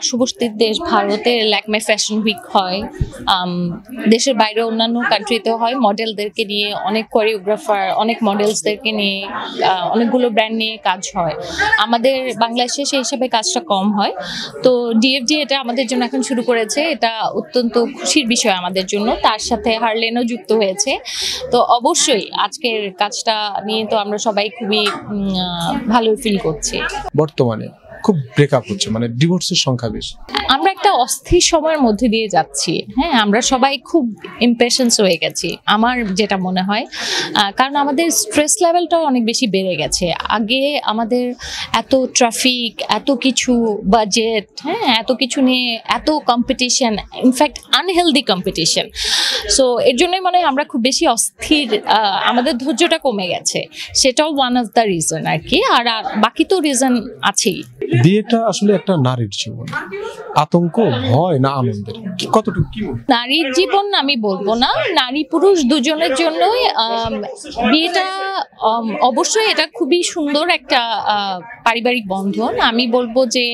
পার্শ্ববর্তী দেশ ভারতে ল্যাকমে ফ্যাশন উইক হয়, দেশের বাইরে অন্যান্য কান্ট্রিতেও হয়। মডেলদেরকে নিয়ে অনেক কোরিওগ্রাফার, অনেক মডেলসদেরকে নিয়ে অনেকগুলো ব্র্যান্ড নিয়ে কাজ হয়। আমাদের বাংলাদেশে সেই হিসাবে কাজটা কম হয়। তো ডিএফডি এটা আমাদের জন্য এখন শুরু করেছে, এটা অত্যন্ত খুশির বিষয় আমাদের জন্য। তার সাথে হারলেনও যুক্ত হয়েছে। তো অবশ্যই আজকের কাজটা নিয়ে তো আমরা সবাই খুবই ভালো ফিল করছি। বর্তমানে খুব ব্রেকআপ হচ্ছে, মানে ডিভোর্সের সংখ্যা বেশি। আমরা একটা অস্থির সময়ের মধ্যে দিয়ে যাচ্ছি। হ্যাঁ, আমরা সবাই খুব ইম্পেশেন্স হয়ে গেছি আমার যেটা মনে হয়, কারণ আমাদের স্ট্রেস লেভেলটাও অনেক বেশি বেড়ে গেছে। আগে আমাদের এত ট্রাফিক, এত কিছু বাজেট, হ্যাঁ, এত কিছু নিয়ে এত competition, in fact unhealthy competition. So এর জন্যই মনে হয় আমরা খুব বেশি অস্থির, আমাদের ধৈর্যটা কমে গেছে। সেটাও ওয়ান অফ দ্য রিজন আর কি। আর বাকি তো রিজন আছেই। বিয়েটা আসলে একটা নারীর জীবন, আতঙ্ক, ভয় না আনন্দের, কতটুকু কি? নারীর জীবন আমি বলবো না, নারী পুরুষ দুজনের জন্যই বিয়েটা অবশ্যই এটা খুবই সুন্দর একটা পারিবারিক বন্ধন। আমি বলবো যে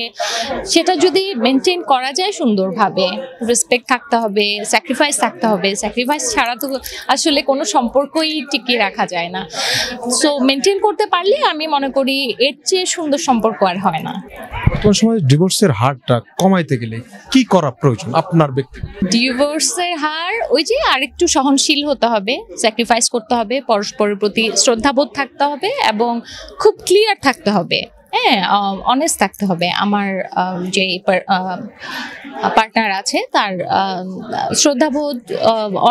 সেটা যদি মেনটেন করা যায় সুন্দরভাবে, রেসপেক্ট থাকতে হবে, স্যাক্রিফাইস থাকতে হবে। স্যাক্রিফাইস ছাড়া তো আসলে কোনো সম্পর্কই টিকিয়ে রাখা যায় না। সো মেনটেন করতে পারলে আমি মনে করি এর চেয়ে সুন্দর সম্পর্ক আর হয় না। বর্তমান সময়ে ডিভোর্সের হারটা কমাইতে গেলে কি করা প্রয়োজন আপনার ব্যক্তিগত? ডিভোর্সের হার ওই যে আরেকটু সহনশীল হতে হবে, স্যাক্রিফাইস করতে হবে, পরস্পরের প্রতি শ্রদ্ধাবোধ থাকতে হবে এবং খুব ক্লিয়ার থাকতে হবে। হ্যাঁ, অনেস্ট থাকতে হবে। আমার যে পার্টনার আছে তার শ্রদ্ধাবোধ,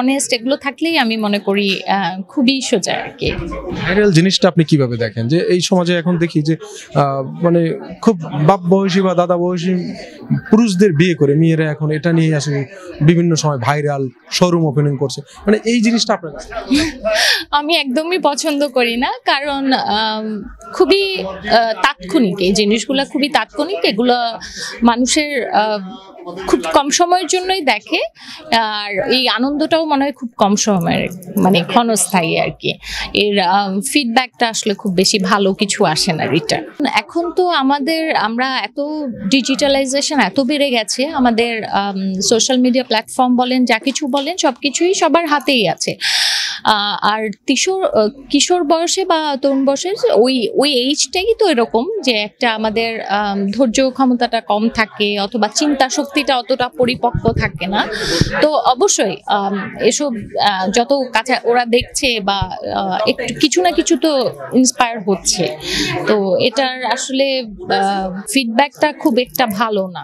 অনেস্ট, এগুলো থাকলেই আমি মনে করি খুবই সোজা আর কি। ভাইরাল জিনিসটা আপনি কিভাবে দেখেন? যে এই সমাজে এখন দেখি যে মানে খুব বাপ বয়সী বা দাদা বয়সী পুরুষদের বিয়ে করে মেয়েরা এখন এটা নিয়ে আসলে বিভিন্ন সময় ভাইরাল শোরুম ওপেনিং করছে, মানে এই জিনিসটা আপনার কাছে? আমি একদমই পছন্দ করি না, কারণ খুবই তাৎক্ষণিক এই জিনিসগুলো, খুবই তাৎক্ষণিক। এগুলো মানুষের খুব কম সময়ের জন্যই দেখে, আর এই আনন্দটাও মনে হয় খুব কম সময়ের, মানে ক্ষণস্থায়ী আর কি। এর ফিডব্যাকটা আসলে খুব বেশি ভালো কিছু আসে না রিটার্ন। এখন তো আমরা এত ডিজিটালাইজেশন এত বেড়ে গেছে, আমাদের সোশ্যাল মিডিয়া প্ল্যাটফর্ম বলেন, যা কিছু বলেন, সবকিছুই সবার হাতেই আছে। আর কিশোর বয়সে বা তরুণ বয়সে ওই এইজটাই তো এরকম যে একটা আমাদের ধৈর্য ক্ষমতাটা কম থাকে, অথবা চিন্তা শক্তিটা অতটা পরিপক্ক থাকে না। তো অবশ্যই এসব যত কাছে ওরা দেখছে বা একটু কিছু না কিছু তো ইন্সপায়ার হচ্ছে। তো এটার আসলে ফিডব্যাকটা খুব একটা ভালো না।